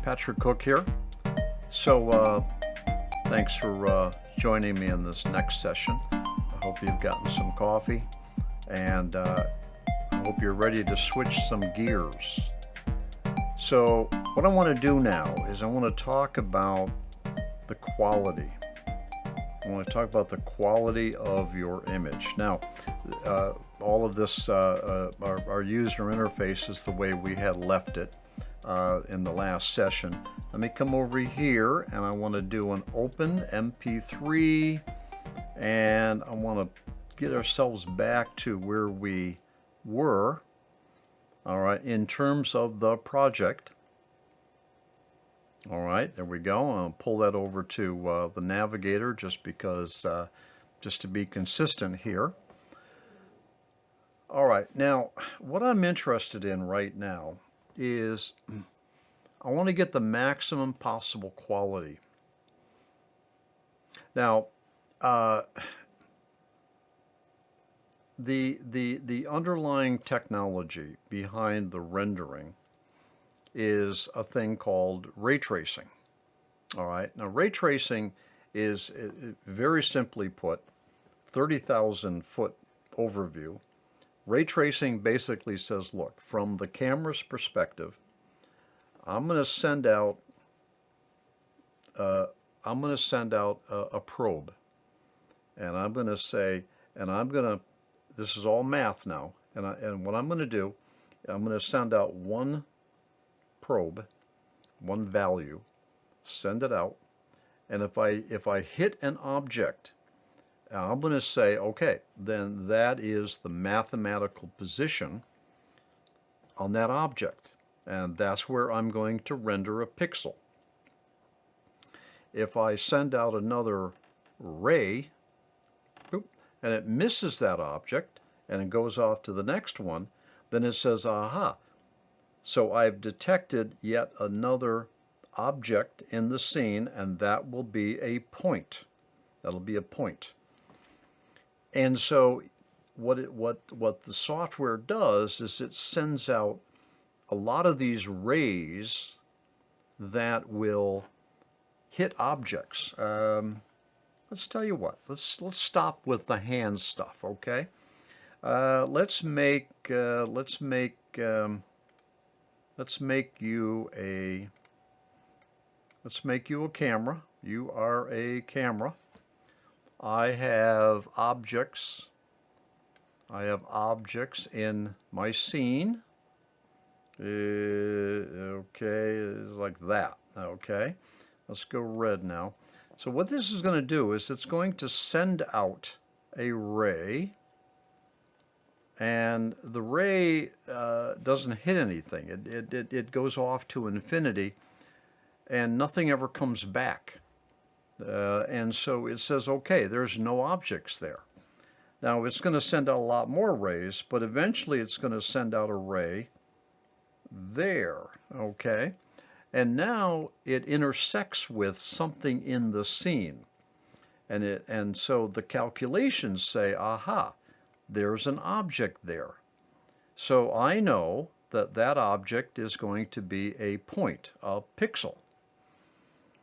Patrick Cook here. So thanks for joining me in this next session. I hope you've gotten some coffee, and I hope you're ready to switch some gears. So what I want to do now is I want to talk about the quality. I want to talk about the quality of your image. Now, all of this, our user interface is the way we had left it in the last session. Let me come over here, and I want to do an open MP3, and I want to get ourselves back to where we were, all right, in terms of the project. All right, there we go. I'll pull that over to the navigator just because, just to be consistent here. All right, now what I'm interested in right now is I want to get the maximum possible quality. Now, the underlying technology behind the rendering is a thing called ray tracing. All right, now ray tracing is, very simply put, 30,000 foot overview. Ray tracing basically says, look, from the camera's perspective, I'm going to send out a probe, and I'm going to say, this is all math now, and what I'm going to do, I'm going to send out one probe, one value, send it out, and if I hit an object, I'm going to say, okay, then that is the mathematical position on that object, and that's where I'm going to render a pixel. If I send out another ray, boop, and it misses that object, and it goes off to the next one, then it says, aha, so I've detected yet another object in the scene, and that will be a point. That'll be a point. And so what the software does is it sends out a lot of these rays that will hit objects. Let's tell you what. Let's stop with the hand stuff, okay? Let's make you a camera. You are a camera. I have objects in my scene. Okay, it's like that. Okay, let's go red now. So what this is going to do is it's going to send out a ray, and the ray doesn't hit anything. It goes off to infinity, and nothing ever comes back. And so it says, okay, there's no objects there. Now it's going to send out a lot more rays, but eventually it's going to send out a ray there, okay? And now it intersects with something in the scene. And so the calculations say, aha, there's an object there. So I know that that object is going to be a point, a pixel.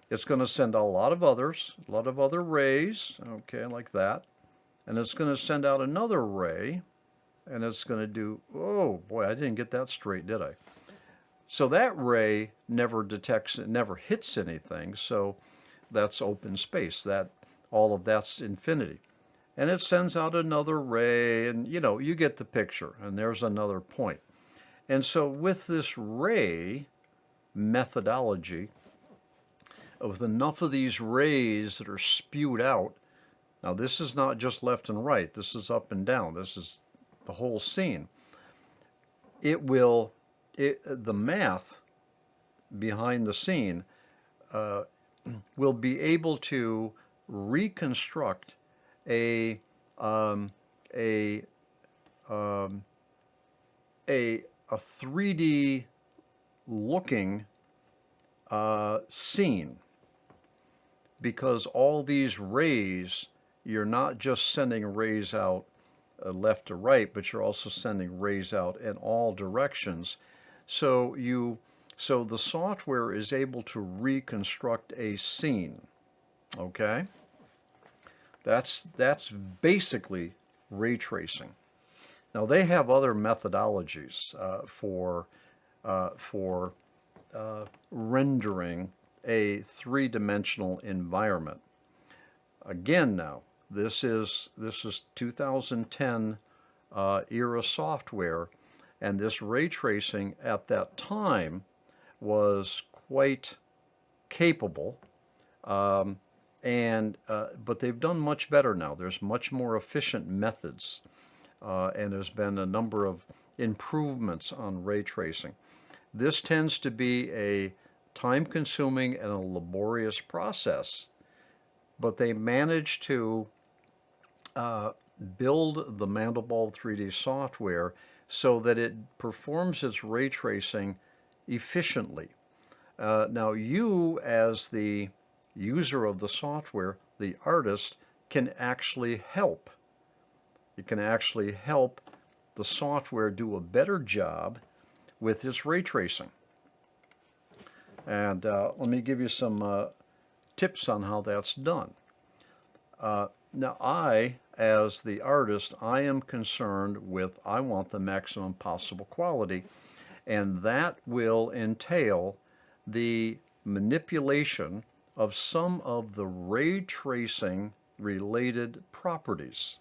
It's going to send out a lot of other rays, okay, like that. And it's going to send out another ray, and it's going to do, oh boy, I didn't get that straight, did I? So that ray never detects, it never hits anything, so that's open space. That all of that's infinity. And it sends out another ray, and you get the picture, and there's another point. And so with this ray methodology, with enough of these rays that are spewed out, now this is not just left and right, this is up and down, this is the whole scene. The math behind the scene will be able to reconstruct a 3D looking scene, because all these rays, you're not just sending rays out left to right, but you're also sending rays out in all directions. So So the software is able to reconstruct a scene, okay? That's basically ray tracing. Now they have other methodologies for rendering a three-dimensional environment. Again, now this is 2010 era software, and this ray tracing at that time was quite capable. But they've done much better now. There's much more efficient methods, and there's been a number of improvements on ray tracing. This tends to be a time-consuming and a laborious process, but they managed to build the Mandelbulb 3D software so that it performs its ray tracing efficiently. Now, you as the user of the software, the artist, can actually help. You can actually help the software do a better job with its ray tracing. And let me give you some tips on how that's done. Now, as the artist, I am concerned with, I want the maximum possible quality, and that will entail the manipulation of some of the ray tracing related properties.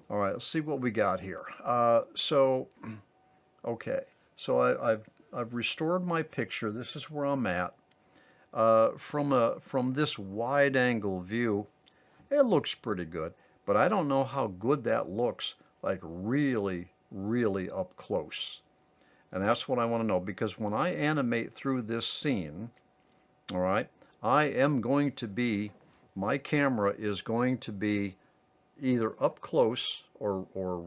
All right, let's see what we got here. Okay, so I've restored my picture. This is where I'm at. From this wide angle view, it looks pretty good, but I don't know how good that looks like really, really up close. And that's what I want to know, because when I animate through this scene, all right, I am going to be, my camera is going to be either up close or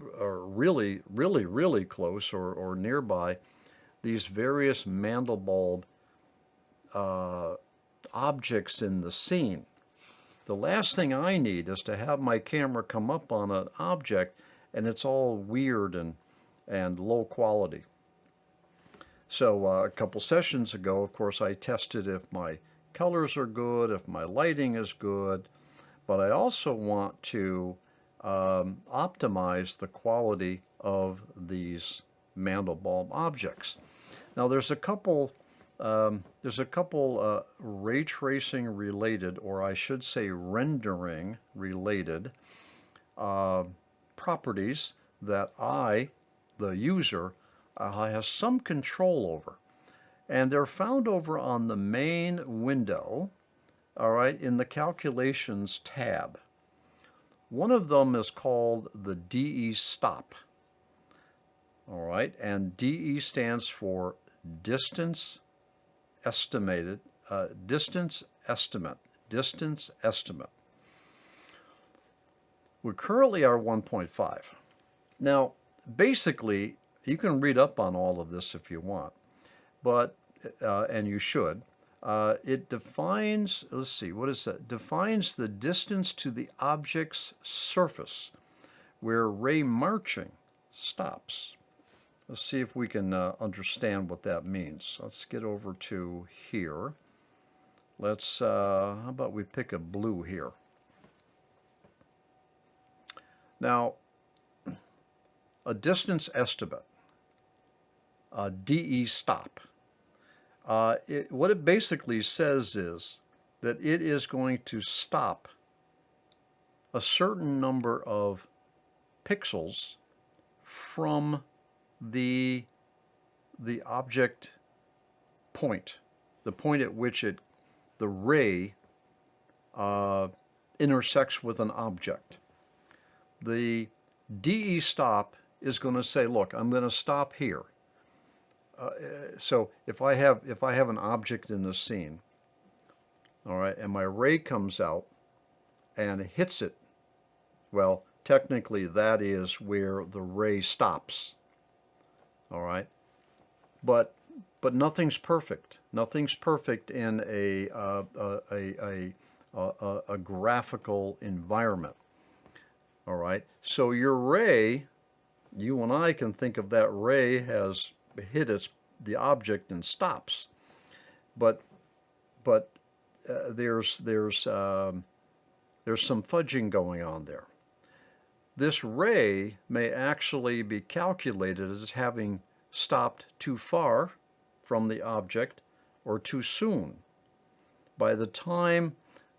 really, really, really close or nearby these various Mandelbulb objects in the scene. The last thing I need is to have my camera come up on an object and it's all weird and low quality. So a couple sessions ago, of course, I tested if my colors are good, if my lighting is good, but I also want to optimize the quality of these Mandelbulb objects. Now there's a couple ray tracing related, or I should say rendering related properties that I, the user, has some control over. And they're found over on the main window, all right, in the Calculations tab. One of them is called the DE stop, all right, and DE stands for distance estimated, distance estimate. We currently are 1.5. Now, basically, you can read up on all of this if you want, but, and you should. It defines, let's see, what is that? Defines the distance to the object's surface where ray marching stops. Let's see if we can understand what that means. Let's get over to here. Let's, how about we pick a blue here? Now, a distance estimate, DE stop. What it basically says is that it is going to stop a certain number of pixels from the object point, the point at which the ray intersects with an object. The DE stop is going to say, look, I'm going to stop here. So if I have an object in the scene, all right, and my ray comes out and hits it, well, technically that is where the ray stops. All right, but nothing's perfect. Nothing's perfect in a graphical environment. All right, so your ray, you and I can think of that ray has hit its the object and stops. But there's some fudging going on there. This ray may actually be calculated as having stopped too far from the object or too soon. By the time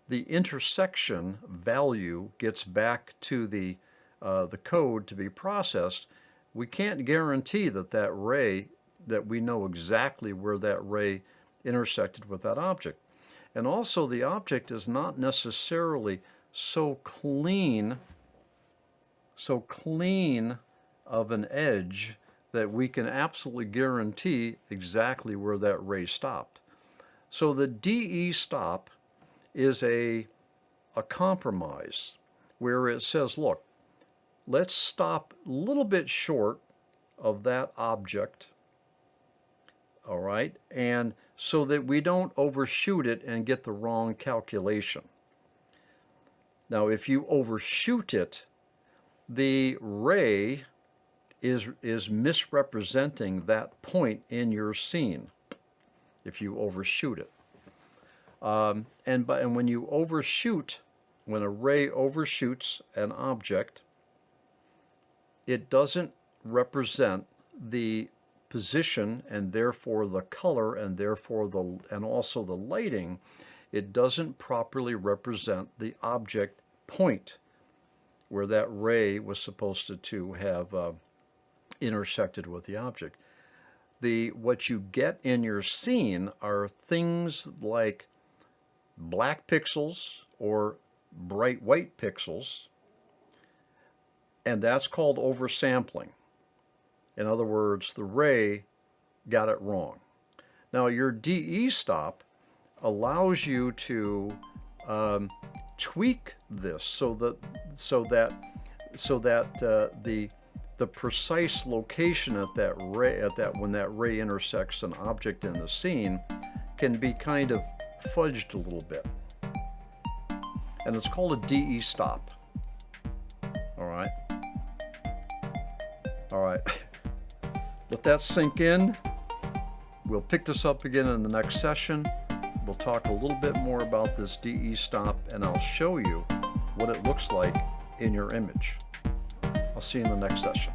the intersection value gets back to the code to be processed, we can't guarantee that ray, that we know exactly where that ray intersected with that object. And also, the object is not necessarily so clean of an edge that we can absolutely guarantee exactly where that ray stopped. So the DE stop is a compromise where it says, look, let's stop a little bit short of that object, all right, and so that we don't overshoot it and get the wrong calculation. Now, if you overshoot it, the ray is misrepresenting that point in your scene if you overshoot it. And when you overshoot, when a ray overshoots an object, it doesn't represent the position and therefore the color and therefore and also the lighting. It doesn't properly represent the object point where that ray was supposed to have intersected with the object. What you get in your scene are things like black pixels or bright white pixels, and that's called oversampling. In other words, the ray got it wrong. Now, your DE stop allows you to tweak this so that the precise location at that ray, when that ray intersects an object in the scene, can be kind of fudged a little bit. And it's called a DE stop. All right. All right. Let that sink in. We'll pick this up again in the next session. We'll talk a little bit more about this DE stop, and I'll show you what it looks like in your image. I'll see you in the next session.